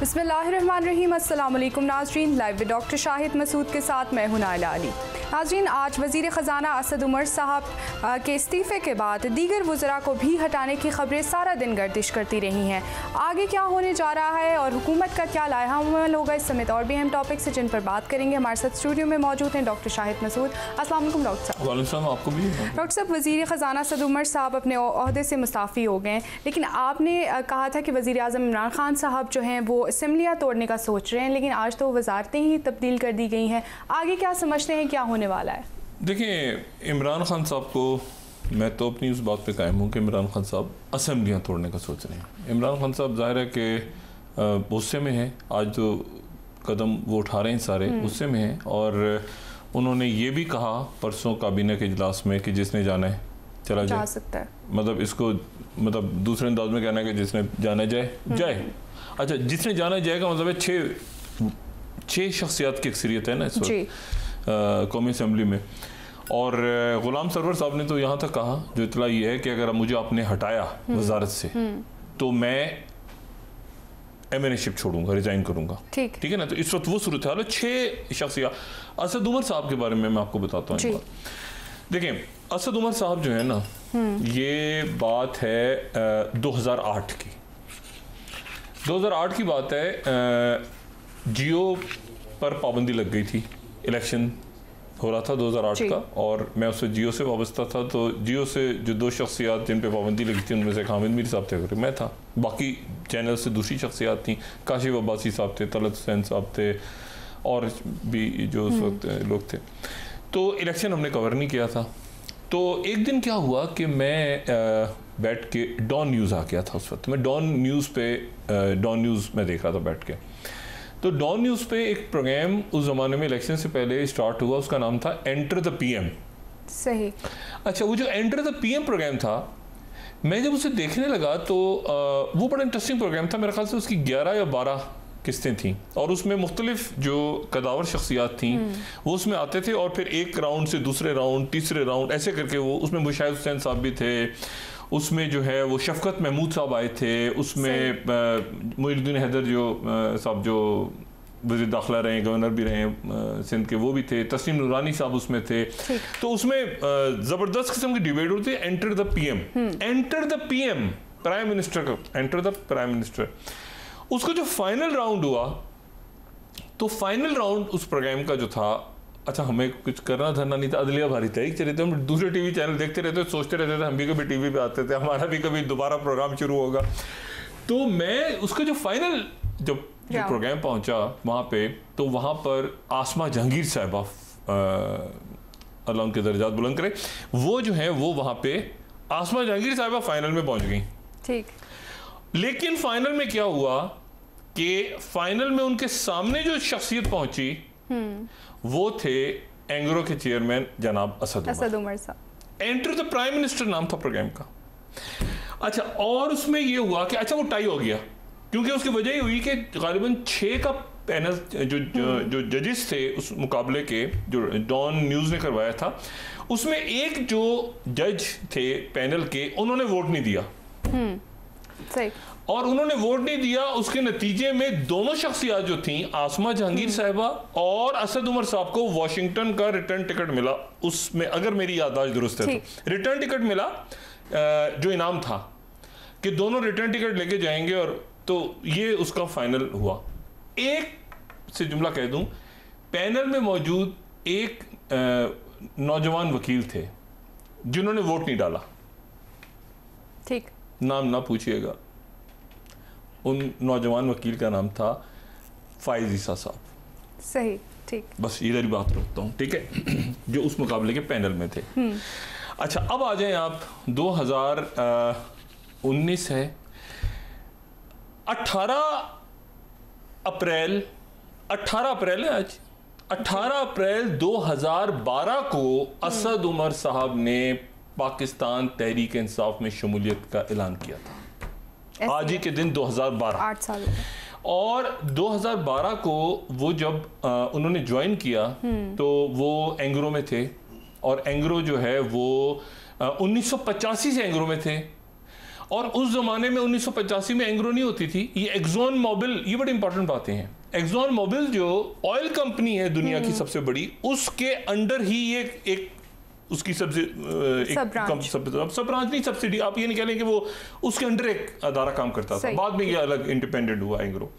बिस्मिल्लाहिर्रहमानिर्रहीम। अस्सलाम वालेकुम नाज़रीन, live with doctor Shahid Masood के साथ मैं हूं नाइला अली। नाज़रीन, आज वज़ीर ख़ज़ाना असद उमर साहब के इस्तीफ़े के बाद दीगर वज़रा को भी हटाने की खबरें सारा दिन गर्दिश करती रही हैं। आगे क्या होने जा रहा है और हुकूमत का क्या लाया अमल होगा, इस समेत और भी अहम टॉपिक्स हैं जिन पर बात करेंगे। हमारे साथ स्टूडियो में मौजूद हैं डॉक्टर शाहिद मसूद। अस्सलाम वालेकुम डॉक्टर साहब। वालेकुम सलाम, आपको भी। डॉक्टर साहब, वज़ीर ख़ज़ाना असद उमर साहब अपने ओहदे से मुस्ताफ़ी हो गए, लेकिन आपने कहा था कि वज़ीर आज़म इमरान खान साहब जो हैं वो असम्बलियाँ तोड़ने का सोच रहे हैं, लेकिन आज तो वज़ारतें ही तब्दील कर दी गई हैं। आगे क्या समझते हैं क्या होने वाला है? देखिए, इमरान खान साहब को मैं तो अपनी उस बात पे कायम हूँ कि इमरान खान साहब असम्बलियाँ तोड़ने का सोच रहे हैं। इमरान खान साहब ज़ाहिर है कि गुस्से में हैं। आज जो कदम वो उठा रहे हैं सारे गुस्से में हैं, और उन्होंने ये भी कहा परसों काबीना के इजलास में कि जिसने जाना है चला जा सकता है। मतलब इसको दूसरे अंदाज में कहना है कि जिसने जाना जाए जाए। अच्छा, जिसने जाना जाएगा मतलब है छः शख्सियात की अक्सरियत है ना इस वक्त कौमी असम्बली में। और गुलाम सरवर साहब ने तो यहाँ तक कहा, जो इतला ये है कि अगर मुझे आपने हटाया वजारत से तो मैं एमएनएशिप छोड़ूंगा, रिजाइन करूंगा। ठीक है ना। तो इस वक्त वो सूरत हाल है। 6 शख्सियात। असद उमर साहब के बारे में मैं आपको बताता हूँ। देखिए, असद उमर साहब जो है ना, ये बात है 2008 की। 2008 की बात है। जियो पर पाबंदी लग गई थी, इलेक्शन हो रहा था 2008 का, और मैं उससे जियो से वाबस्ता था। तो जियो से जो 2 शख्सियात जिन पे पाबंदी लगी थी उनमें से हामिद मीर साहब थे, मैं था। बाकी चैनल से दूसरी शख्सियात थी, काशिफ अब्बासी साहब थे, तलत हुसैन साहब थे, और भी जो उस वक्त लोग थे। तो इलेक्शन हमने कवर नहीं किया था। तो एक दिन क्या हुआ कि मैं बैठ के डॉन न्यूज़ आ गया था। उस वक्त मैं डॉन न्यूज़ में देख रहा था बैठ के। तो डॉन न्यूज़ पे एक प्रोग्राम उस ज़माने में इलेक्शन से पहले स्टार्ट हुआ, उसका नाम था एंटर द पीएम। सही। अच्छा, वो जो एंटर द पीएम प्रोग्राम था, मैं जब उसे देखने लगा तो वो बड़ा इंटरेस्टिंग प्रोग्राम था। मेरे ख्याल से उसकी 11 या 12 किस्तें थी, और उसमें मुख्तलिफ जो कदावर शख्सियात थी वो उसमें आते थे, और फिर एक राउंड से दूसरे राउंड, तीसरे राउंड, ऐसे करके वो उसमें मुशाहिद हुसैन साहब भी थे, उसमें जो है वो शफकत महमूद साहब आए थे, उसमें मुइनुद्दीन हैदर जो साहब जो वज़ीर दाखिला रहे, गवर्नर भी रहे सिंध के, वो भी थे, तस्नीम नूरानी साहब उसमें थे। तो उसमें ज़बरदस्त किस्म की डिबेट होती है। Enter the PM, enter the PM, prime minister का, एंटर द प्राइम मिनिस्टर। उसका जो फाइनल राउंड हुआ, तो फाइनल राउंड उस प्रोग्राम का जो था, अच्छा हमें कुछ करना धरना नहीं था, अदलिया भारी तहरीक चल रही थी, हम दूसरे टीवी चैनल देखते रहते, सोचते रहते थे हम भी कभी टीवी पे आते थे, हमारा भी कभी दोबारा प्रोग्राम शुरू होगा। तो मैं उसका जो फाइनल जब प्रोग्राम पहुंचा वहाँ पे, तो वहाँ पर आसमा जहांगीर साहिबा, अल्लाह उनके दर्जात बुलंद करे, वो जो है वो वहाँ पे आसमा जहांगीर साहिबा फाइनल में पहुँच गई। ठीक। लेकिन फाइनल में क्या हुआ कि फाइनल में उनके सामने जो शख्सियत पहुंची वो थे एंग्रो के चेयरमैन जनाब असद उमर साहब। एंटर द प्राइम मिनिस्टर नाम था प्रोग्राम का। अच्छा, और उसमें ये हुआ कि अच्छा वो टाई हो गया, क्योंकि उसकी वजह ये हुई कि गालिबन 6 का पैनल जो जजेस थे उस मुकाबले के, जो डॉन न्यूज़ ने करवाया था, उसमें एक जो जज थे पैनल के, उन्होंने वोट नहीं दिया। सही। और उन्होंने वोट नहीं दिया, उसके नतीजे में दोनों शख्सियात जो थी, आसमा जहांगीर साहिबा और असद उमर साहब को वॉशिंगटन का रिटर्न टिकट मिला। उसमें अगर मेरी याददाश्त दुरुस्त है तो रिटर्न टिकट मिला, जो इनाम था कि दोनों रिटर्न टिकट लेके जाएंगे। और तो ये उसका फाइनल हुआ। एक से जुमला कह दूं, पैनल में मौजूद एक नौजवान वकील थे जिन्होंने वोट नहीं डाला। ठीक। नाम ना पूछिएगा, उन नौजवान वकील का नाम था फाइज ईसा साहब। सही। ठीक। बस इधर ही बात रखता हूँ, ठीक है, जो उस मुकाबले के पैनल में थे। अच्छा, अब आ जाएं आप 2019 है, 18 अप्रैल है आज, 18 अप्रैल 2012 को असद उमर साहब ने पाकिस्तान तहरीक इंसाफ में शमूलियत का ऐलान किया था। आज ही के दिन 2012, 8 साल। और 2012 को वो जब उन्होंने ज्वाइन किया तो वो एंग्रो में थे, और एंग्रो जो है वो 1985 से एंग्रो में थे, और उस जमाने में 1985 में एंग्रो नहीं होती थी, ये एक्सॉन मोबिल, ये बड़ी इंपॉर्टेंट बातें हैं। एक्सॉन मोबिल जो ऑयल कंपनी है दुनिया की सबसे बड़ी, उसके अंडर ही ये एक उसकी सब ब्रांच नहीं, सब्सिडी, आप ये नहीं कह लें कि वो उसके अंडर एक अदारा काम करता था, बाद में ये अलग इंडिपेंडेंट हुआ एंग्रो।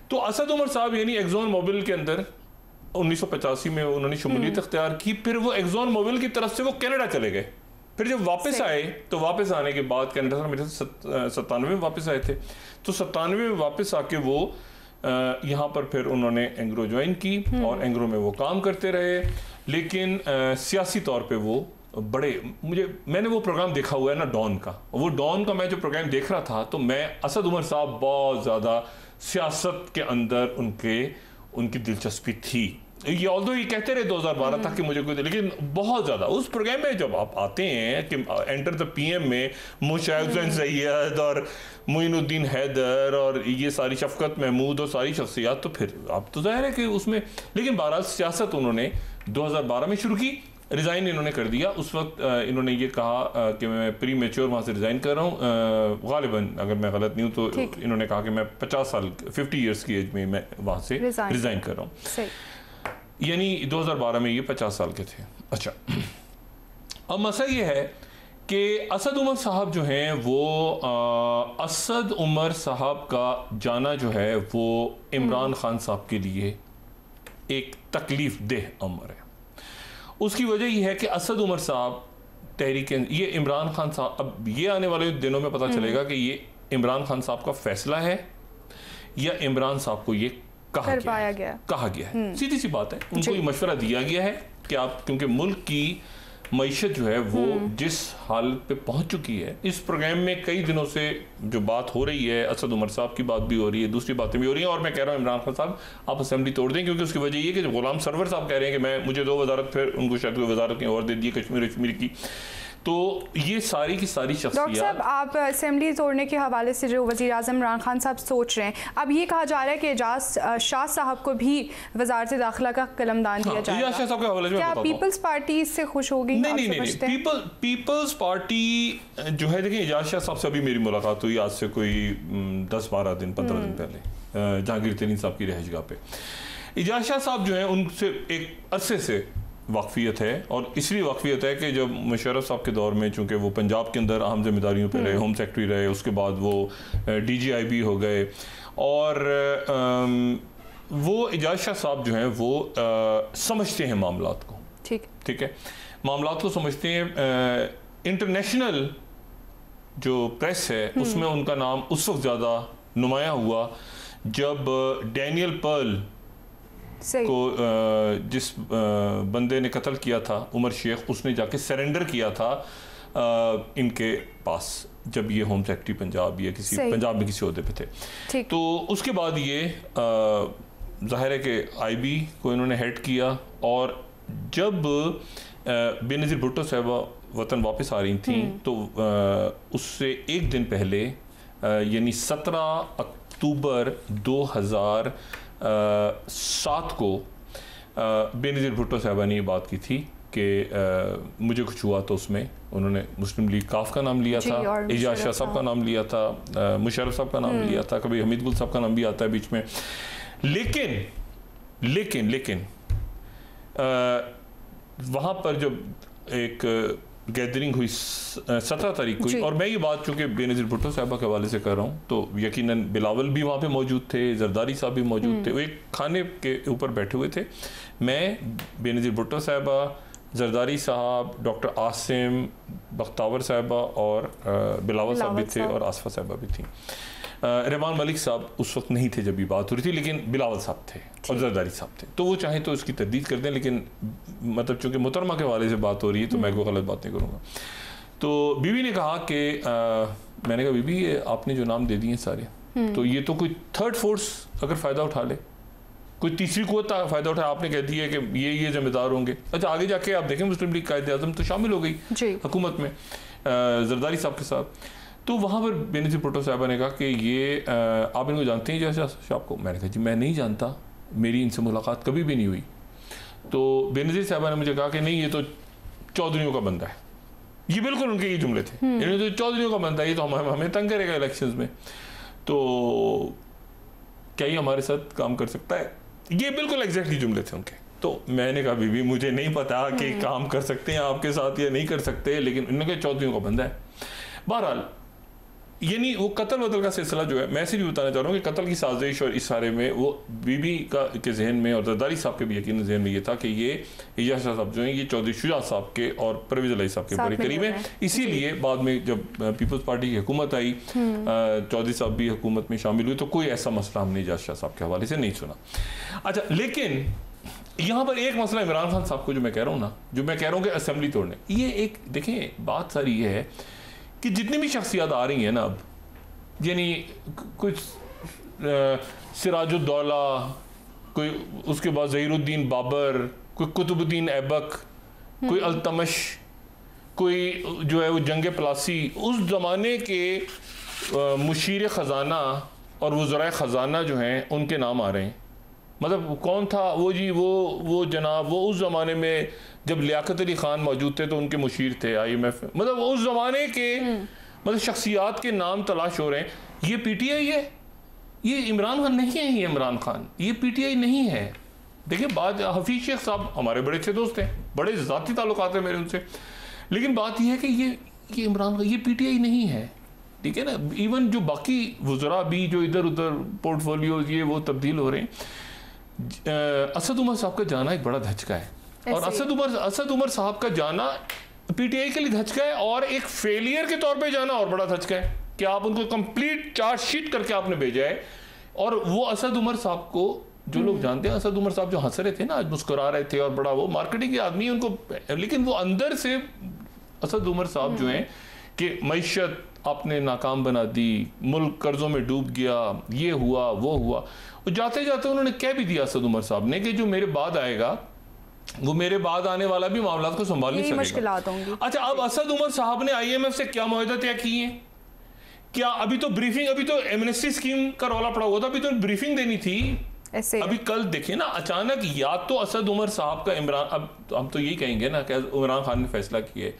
तो असद उमर साहब यानी एक्सॉन मोबिल के अंदर 1985 में उन्होंने शमूलियत अख्तियार की। फिर वो एक्सॉन मोबिल की तरफ से वो कनाडा चले गए। फिर जब वापस आए तो वापस आने के बाद कनाडा से मेरे 97 में वापस आए थे, तो 97 में वापस आके वो यहाँ पर फिर उन्होंने एंग्रो ज्वाइन की और एंग्रो में वो काम करते रहे। लेकिन सियासी तौर पे वो बड़े, मैंने वो प्रोग्राम देखा हुआ है ना डॉन का, वो डॉन का मैं जो प्रोग्राम देख रहा था तो मैं असद उमर साहब बहुत ज़्यादा सियासत के अंदर उनकी दिलचस्पी थी। ये ऑल्दो ये कहते रहे 2012 तक कि मुझे कोई, लेकिन बहुत ज़्यादा उस प्रोग्राम में जब आप आते हैं कि एंटर द पीएम में मुशाहिद सैयद और मोइनुद्दीन हैदर और ये सारी शफकत महमूद और सारी शख्सियात, तो फिर आप तो जाहिर है कि उसमें, लेकिन बहरहाल सियासत उन्होंने 2012 में शुरू की। रिज़ाइन इन्होंने कर दिया। उस वक्त इन्होंने ये कहा कि मैं प्री मेच्योर वहाँ से रिज़ाइन कर रहा हूँ, गालिबन अगर मैं गलत नहीं हूँ तो इन्होंने कहा कि मैं 50 ईयर्स की एज में मैं वहाँ से रिज़ाइन कर रहा हूँ, यानी 2012 में ये 50 साल के थे। अच्छा, अब मसला ये है कि असद उमर साहब जो हैं वो असद उमर साहब का जाना जो है वो इमरान खान साहब के लिए एक तकलीफ देह अमर है। उसकी वजह यह है कि असद उमर साहब तहरीक, ये इमरान खान साहब, अब ये आने वाले दिनों में पता चलेगा कि ये इमरान खान साहब का फैसला है या इमरान साहब को ये कहा गया है। सीधी सी बात है, उनको ये मशवरा दिया गया है कि आप, क्योंकि मुल्क की मईशत जो है वो जिस हाल पे पहुंच चुकी है, इस प्रोग्राम में कई दिनों से जो बात हो रही है, असद उमर साहब की बात भी हो रही है, दूसरी बातें भी हो रही हैं, और मैं कह रहा हूँ इमरान खान साहब आप असेंबली तोड़ दें, क्योंकि उसकी वजह ये कि गुलाम सरवर साहब कह रहे हैं कि मुझे 2 वजारत, फिर उनको शायद कोई वजारत और दे दी कश्मीर की। तो ये सारी की सारी शख्सियत। डॉक्टर साहब, आप असेंबली तोड़ने के हवाले से जो वज़ीर आज़म इमरान खान साहब सोच रहे हैं, अब ये कहा जा रहा है कि एजाज शाह साहब को भी वजारत दाखिला का कलमदान दिया जाएगा। क्या पीपल्स पार्टी इससे खुश होगी? नहीं, पीपल्स पार्टी जो है, देखिए एजाज शाह साहब से अभी मेरी मुलाकात हुई आज से कोई 10-12 दिन 15 दिन पहले जहांगीर तरीन साहब की रहजगाह पे। एजाज शाह साहब जो है उनसे एक अरसे से वाकफियत है, और इसलिए वाकफियत है कि जब मुशर्रफ साहब के दौर में, चूँकि वो पंजाब के अंदर अहम जिम्मेदारियों पे रहे, होम सेक्रेटरी रहे, उसके बाद वो DGIB हो गए, और वो एजाज शाह साहब जो हैं वो समझते हैं मामलात को, ठीक है, मामलात को समझते हैं। इंटरनेशनल जो प्रेस है उसमें उनका नाम उस वक्त ज़्यादा नुमाया हुआ जब डैनियल पर्ल को जिस बंदे ने कत्ल किया था, उमर शेख, उसने जाके सरेंडर किया था इनके पास, जब ये होम सेक्रेटरी पंजाब या किसी पंजाब में किसी ओहदे पे थे। तो उसके बाद ये जाहिर है कि IB को इन्होंने हेड किया, और जब बेनज़ीर भुट्टो साहबा वतन वापस आ रही थी तो उससे एक दिन पहले यानी 17 अक्टूबर 2007 को बेनज़ीर भुट्टो साहबा ने ये बात की थी कि मुझे कुछ हुआ तो उसमें उन्होंने मुस्लिम लीग काफ का नाम लिया था, एजाज शाह साहब का नाम लिया था, मुशर्रफ साहब का नाम लिया था, कभी हमीद गुल साहब का नाम भी आता है बीच में। लेकिन वहाँ पर जब एक गैदरिंग हुई 17 तारीख को, और मैं ये बात चूँकि बेनज़ीर भुट्टो साहबा के हवाले से कर रहा हूँ, तो यकीनन बिलावल भी वहाँ पे मौजूद थे, जरदारी साहब भी मौजूद थे, वो एक खाने के ऊपर बैठे हुए थे। मैं, बेनज़ीर भुट्टो साहबा, जरदारी साहब, डॉक्टर आसिम, बख्तावर साहबा और बिलावल साहब भी थे, और आसफा साहबा भी थी। रहमान मलिक साहब उस वक्त नहीं थे जब ये बात हो रही थी, लेकिन बिलावल साहब थे और जरदारी साहब थे, तो वो चाहे तो इसकी तरदीद कर दें, लेकिन मतलब चूँकि मोहतरमा के हवाले से बात हो रही है तो मैं कोई गलत बात नहीं करूँगा। तो बीवी ने कहा कि मैंने कहा बीबी ये आपने जो नाम दे दिए सारे, तो ये तो कोई थर्ड फोर्स अगर फ़ायदा उठा ले, कोई तीसरी कुव्वत फ़ायदा उठाए, आपने कह दिया कि ये जिम्मेदार होंगे। अच्छा, आगे जाके आप देखें मुस्लिम लीग कायद-ए-आज़म तो शामिल हो गई हुकूमत में जरदारी साहब के साथ। तो वहाँ पर बेनज़ीर भुट्टो साहबा ने कहा कि ये आप इनको जानते हैं एजाज शाह को? मैंने कहा जी मैं नहीं जानता, मेरी इनसे मुलाकात कभी भी नहीं हुई। तो बेनज़ीर साहबा ने मुझे कहा कि नहीं ये तो चौधरियों का बंदा है, ये बिल्कुल उनके ये जुमले थे। इन्होंने तो चौधरीयों का बनता है, ये तो हमें तंग करेगा इलेक्शंस में, तो क्या ये हमारे साथ काम कर सकता है? ये बिल्कुल एग्जैक्टली जुमले थे उनके। तो मैंने कहा बीबी मुझे नहीं पता कि काम कर सकते हैं आपके साथ या नहीं कर सकते, लेकिन उन्होंने कहा चौधरीयों का बंदा है। बहरहाल ये नहीं, वो कत्ल वतल का सिलसिला जो है, मैं सिर्फ बताना चाह रहा हूँ कि कत्ल की साजिश और इस सारे में वो बीबी का के जहन में और जरदारी साहब के भी यकीन जहन में ये था कि ये एजाज शाह साहब जो हैं ये चौधरी शुजात साहब के और परवेज इलाही साहब के बड़े करीब हैं। इसीलिए बाद में जब पीपल्स पार्टी की हुकूमत आई, चौधरी साहब भी हुकूमत में शामिल हुए, तो कोई ऐसा मसला हमने एजाज शाह साहब के हवाले से नहीं सुना। अच्छा, लेकिन यहाँ पर एक मसला इमरान खान साहब को जो मैं कह रहा हूँ ना, जो मैं कह रहा हूँ कि असेंबली तोड़ने, ये एक देखें बात सारी ये है कि जितनी भी शख्सियत आ रही हैं ना अब, यानी कुछ सिराजुद्दौला, कोई उसके बाद ज़हीरुद्दीन बाबर, कोई कुतुबुद्दीन ऐबक, कोई अल्तमश, कोई जो है वो जंग प्लासी, उस ज़माने के मुशीर ख़जाना और वज़राए ख़जाना जो हैं उनके नाम आ रहे हैं। मतलब कौन था वो जी, वो जनाब, वो उस ज़माने में जब लियाकत अली ख़ान मौजूद थे तो उनके मुशीर थे IMF, मतलब उस ज़माने के मतलब शख्सियात के नाम तलाश हो रहे हैं। ये PTI है, ये इमरान खान नहीं है, ये इमरान खान, ये PTI नहीं है। देखिए बात, हफीज शेख साहब हमारे बड़े अच्छे दोस्त हैं, बड़े ज़ाती ताल्लुकात हैं मेरे उनसे, लेकिन बात यह है कि ये इमरान खान, ये PTI नहीं है, ठीक है ना। इवन जो बाकी वज़रा भी जो इधर उधर पोर्टफोलियो ये वो तब्दील हो रहे हैं, असद उमर साहब का जाना एक बड़ा धचका है, और असद उमर साहब का जाना PTI के लिए धचका है, और एक फेलियर के तौर पे जाना और बड़ा धचका है कि आप उनको कंप्लीट चार्जशीट करके आपने भेजा है। और वो असद उमर साहब को जो लोग जानते हैं, असद उमर साहब जो हंस रहे थे ना, आज मुस्कुरा रहे थे, और बड़ा वो मार्केटिंग के आदमी है उनको, लेकिन वो अंदर से असद उमर साहब जो हैं कि मईशत आपने नाकाम बना दी, मुल्क कर्जों में डूब गया, ये हुआ वो हुआ, और जाते जाते उन्होंने कह भी दिया असद उमर साहब ने कि जो मेरे बाद आएगा वो मेरे बाद आने वाला भी मामला को संभाल नहीं सकेगा, मुश्किलात होंगी। अच्छा, अब असद उमर साहब ने IMF से क्या मुआहदा तय किए? क्या अभी तो ब्रीफिंग, अभी तो एमनेस्टी स्कीम का रौला पड़ा हुआ था, अभी तो ब्रीफिंग देनी थी ऐसे। अभी कल देखे ना, अचानक या तो असद उमर साहब का इमरान, अब हम तो यही कहेंगे ना कि इमरान खान ने फैसला किया।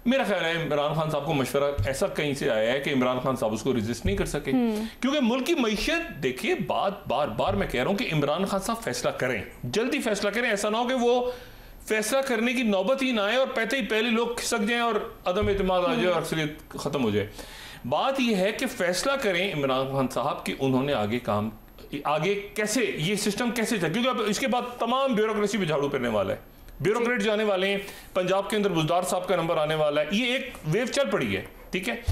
मेरा ख्याल है इमरान खान साहब को मशवरा ऐसा कहीं से आया है कि इमरान खान साहब उसको रेजिस्ट नहीं कर सके, क्योंकि मुल्क की मैशत, देखिए बात बार बार मैं कह रहा हूं कि इमरान खान साहब फैसला करें, जल्दी फैसला करें, ऐसा ना हो कि वो फैसला करने की नौबत ही ना आए और पहले लोग खिसक जाएं और अदम एतमाद आ जाए और अक्सरियत खत्म हो जाए। बात यह है कि फैसला करें इमरान खान साहब कि उन्होंने आगे कैसे ये सिस्टम कैसे चले, क्योंकि अब इसके बाद तमाम ब्यूरोक्रेसी पे झाड़ू पड़ने वाला है, ब्यूरोक्रेट जाने वाले हैं, पंजाब के अंदर बुजदार साहब का नंबर आने वाला है, ये एक वेव चल पड़ी है, ठीक है।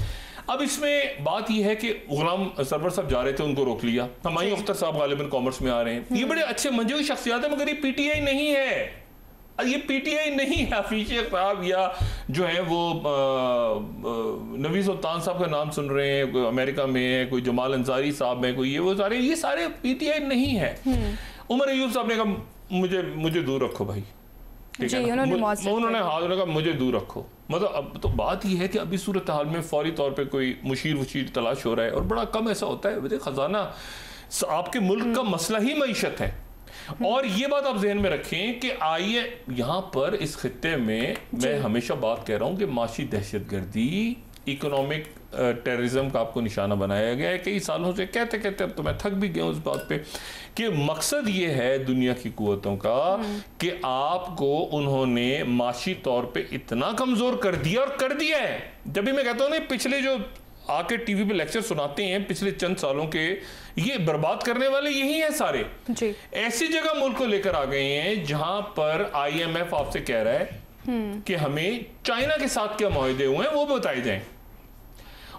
अब इसमें बात यह है कि गुलाम सरवर साहब जा रहे थे, उनको रोक लिया, हमायूं अख्तर साहब गालिबन कॉमर्स में आ रहे हैं, ये बड़े अच्छे मंजे हुई शख्सियत है, मगर ये PTI नहीं है, ये PTI नहीं है। हफीज शेख साहब या जो है वो नवी सुल्तान साहब का नाम सुन रहे हैं, कोई अमेरिका में है, कोई जमाल अंसारी साहब है, कोई ये सारे PTI नहीं है। उमर अयूब साहब ने कहा मुझे दूर रखो भाई, ठीक है, उन्होंने हाथ रखा, मुझे दूर रखो। मतलब अब तो बात यह है कि अभी सूरत हाल में फौरी तौर पे कोई मुशीर तलाश हो रहा है, और बड़ा कम ऐसा होता है। खजाना आपके मुल्क का मसला ही मईशत है, और ये बात आप जहन में रखें कि आइए यहाँ पर इस खित्ते में मैं हमेशा बात कह रहा हूँ कि माशी दहशतगर्दी, इकोनॉमिक टेररिज्म का आपको निशाना बनाया गया है कई सालों से, कहते कहते अब तो मैं थक भी गया उस बात पे कि मकसद ये है दुनिया की कुव्वतों का कि आपको उन्होंने माशी तौर पे इतना कमजोर कर दिया, और कर दिया है। जब भी मैं कहता हूँ ना, पिछले जो आके टीवी पे लेक्चर सुनाते हैं पिछले चंद सालों के, ये बर्बाद करने वाले यही हैं सारे जी। ऐसी जगह मुल्क को लेकर आ गए हैं जहां पर IMF आपसे कह रहा है कि हमें चाइना के साथ क्या मुआहदे हुए हैं वो बताए जाएं,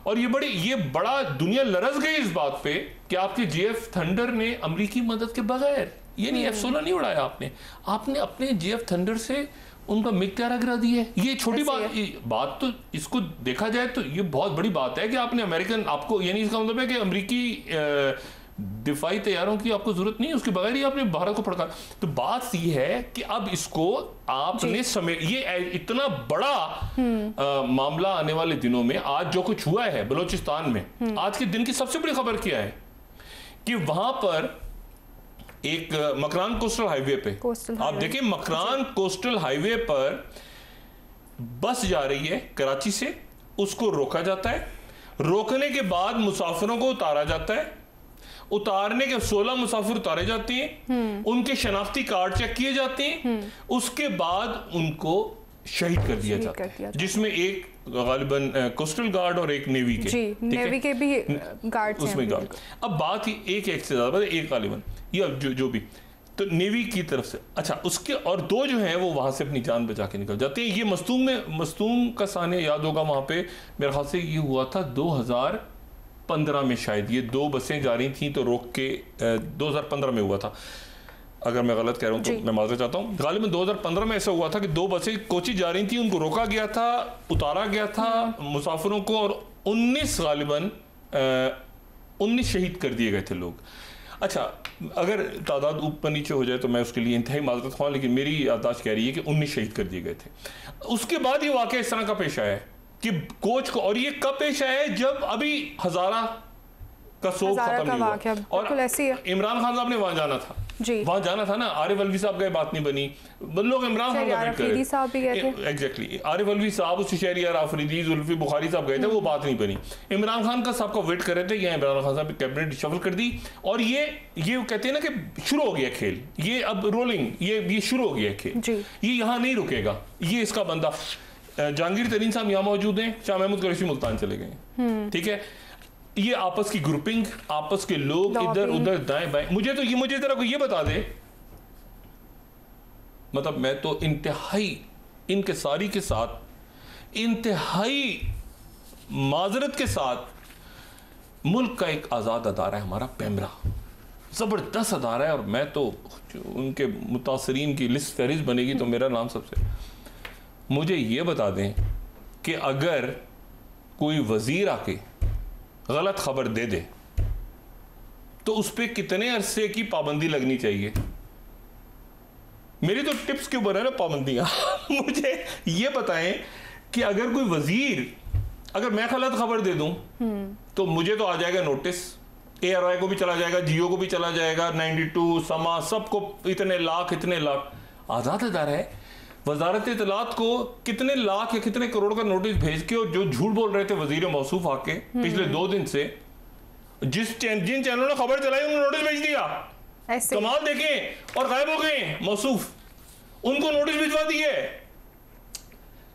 और ये बड़ा दुनिया लरस गई इस बात पे कि आपके JF थंडर ने अमेरिकी मदद के बगैर, ये नहीं F-16 नहीं उड़ाया आपने अपने JF थंडर से उनका मिग 11 गिरा दी है। ये छोटी बात तो इसको देखा जाए तो ये बहुत बड़ी बात है कि आपने अमेरिकन, आपको यानी इसका मतलब है कि अमेरिकी दिफाई तैयारों की आपको जरूरत नहीं, उसके बगैर ही आपने भारत को फटका। तो बात ये है कि अब इसको आपने ये इतना बड़ा मामला आने वाले दिनों में, आज जो कुछ हुआ है बलोचिस्तान में, आज के दिन की सबसे बड़ी खबर क्या है कि वहां पर एक मकरान कोस्टल हाईवे पे आप देखिए, मकरान कोस्टल हाईवे पर बस जा रही है कराची से, उसको रोका जाता है, रोकने के बाद मुसाफिरों को उतारा जाता है, उतारने के 16 मुसाफिर उतारे जाते हैं, उनके शनाख्ती कार्ड चेक किए जाते हैं, उसके बाद उनको शहीद कर दिया जाता है, जिसमें एक गालिबन कोस्टल गार्ड और एक नेवी के, नेवी के भी गार्ड उसमें गार्ड। अब बात ही एक से ज्यादा, एक गालिबन या जो भी, तो नेवी की तरफ से, अच्छा उसके और 2 जो हैं वो वहां से अपनी जान बचा के निकल जाते हैं। ये मस्तूम का सानिया याद होगा, वहां पे मेरे ख्याल से ये हुआ था 2015 में शायद, ये 2 बसें जा रही थी तो रोक के 2015 में हुआ था, अगर मैं गलत कह रहा हूँ तो मैं माजूर चाहता हूँ। गालिबन 2015 में ऐसा हुआ था कि 2 बसें कोची जा रही थी, उनको रोका गया था, उतारा गया था मुसाफिरों को, और 19 गालिबन 19 शहीद कर दिए गए थे लोग। अच्छा, अगर तादाद ऊपर नीचे हो जाए तो मैं उसके लिए इंतहाई माजरत ख्वाह, लेकिन मेरी याददाश्त कह रही है कि 19 शहीद कर दिए गए थे। उसके बाद ये वाकया इस तरह का पेश आया है कि कोच को, और ये कब पेश आया है, जब अभी हजारा का शोक खत्म नहीं हुआ, और इमरान खान साहब ने वहां जाना था, वहां जाना था ना, आरिफ अलवी साहब गए, बात नहीं बनी, लोग इमरान खान का वेट कर रहे थे। एग्जैक्टली, आरिफ अलवी साहब, उस शहरियार आफरीदी, जुल्फी बुखारी साहब गए थे, वो बात नहीं बनी, इमरान खान का साहब का वेट कर रहे थे, यहाँ इमरान खान साहब कैबिनेट शफल कर दी, और ये कहते हैं ना कि शुरू हो गया खेल, ये अब रोलिंग, ये शुरू हो गया खेल, ये यहाँ नहीं रुकेगा, ये इसका बंदा। जहांगीर तरीन साहब यहाँ मौजूद हैं, शाह महमूद कुरैशी मुल्तान चले गए, ठीक है, ये आपस की ग्रुपिंग, आपस के लोग इधर उधर दाएं बाएं, मुझे जरा को ये बता दे, मतलब मैं तो इंतहाई इनके सारी के साथ इंतहाई माजरत के साथ, मुल्क का एक आज़ाद अदारा है हमारा पेमरा, ज़बरदस्त अदारा है, और मैं तो उनके मुतासरीन की लिस्ट फहरिस्त बनेगी तो मेरा नाम सबसे। मुझे ये बता दें कि अगर कोई वजीर आके गलत खबर दे दे तो उस पर कितने अरसे की पाबंदी लगनी चाहिए? मेरी तो टिप्स के ऊपर है ना पाबंदियां मुझे ये बताएं कि अगर कोई वजीर, अगर मैं गलत खबर दे दूं तो मुझे तो आ जाएगा नोटिस, ARI को भी चला जाएगा, जियो को भी चला जाएगा, 92 समा सबको इतने लाख आजाद अदारा है। वजारत इत्तलात को कितने लाख या कितने करोड़ का नोटिस भेज के, और जो झूठ बोल रहे थे वजीर मौसूफ आके पिछले 2 दिन से, जिन चैनलों ने खबर चलाई उन्होंने नोटिस भेज दिया, कमाल देखें, और गायब हो गए मौसूफ, उनको नोटिस भिजवा दिए।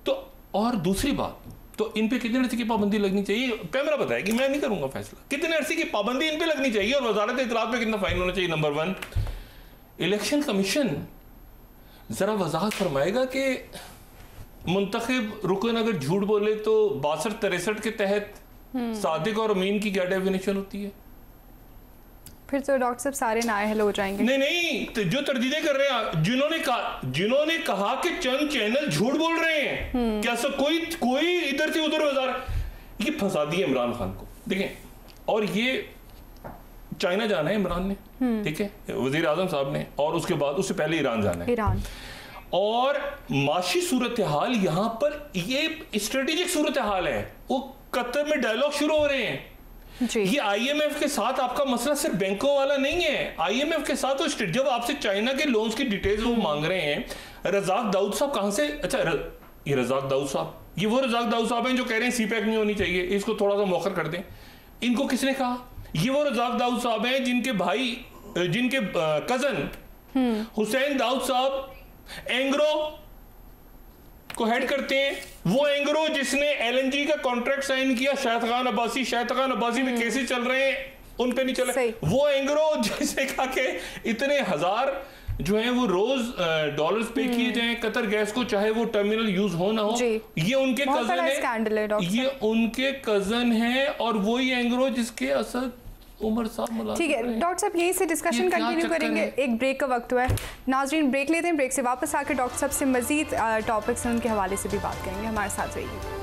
तो और दूसरी बात, तो इन पे कितने अरसे की पाबंदी लगनी चाहिए? कैमरा बताया कि मैं नहीं करूंगा फैसला, कितने अरसे की पाबंदी इन पे लगनी चाहिए, और वजारत इत्तलात पे कितना फाइन होना चाहिए? नंबर 1, इलेक्शन कमीशन जरा वजाहत फरमाएगा कि मुंतखब रुकन अगर झूठ बोले तो 62-63 के तहत सादिक और अमीन की क्या डेफिनेशन होती है? फिर तो डॉक्टर साहब सारे नाअहल हो जाएंगे। नहीं, तो जो तरदीदें कर रहे हैं, जिन्होंने कहा कि चंद चैनल झूठ बोल रहे हैं, क्या सब कोई इधर से उधर वजारत, ये फंसा दिया इमरान खान को। देखें, और ये चाइना जाना है इमरान ने, ठीक है, वजीर आजम साहब ने, और उसके बाद उससे पहले ईरान जाना है, ईरान, और माशी सूरत हाल यहाँ पर ये स्ट्रेटेजिक सूरत हाल है, वो कतर में डायलॉग शुरू हो रहे हैं जी। ये IMF के साथ आपका मसला सिर्फ बैंकों वाला नहीं है, IMF के साथ तो जब आपसे चाइना के लोन्स की डिटेल्स वो मांग रहे हैं, रजाक दाऊद साहब कहां से, अच्छा ये रजाक दाऊद साहब, ये वो रजाक दाऊद साहब हैं जो कह रहे हैं CPEC नहीं होनी चाहिए, इसको थोड़ा सा मौखर कर दें, इनको किसने कहा? ये वो रजाक दाऊद साहब हैं जिनके भाई, जिनके कजन हुसैन दाऊद साहब एंग्रो को हेड करते हैं, वो एंग्रो जिसने LNG का कॉन्ट्रैक्ट साइन किया, शाहिद खान अब्बासी में केसेस चल रहे हैं, उन पे नहीं चले, वो एंग्रो जिसने कहा कि इतने हजार जो है वो रोज डॉलर्स पे किए जाएं कतर गैस को, चाहे वो टर्मिनल यूज हो ना हो, ये उनके कजन है, ये उनके कजन है, और वही एंग्रो जिसके असद उमर साहब। ठीक है डॉक्टर साहब, यहीं से डिस्कशन कंटिन्यू करेंगे, एक ब्रेक का वक्त हुआ है, नाजरीन ब्रेक लेते हैं, ब्रेक से वापस आकर डॉक्टर साहब से मजीद टॉपिक्स उनके हवाले से भी बात करेंगे, हमारे साथ रहिए।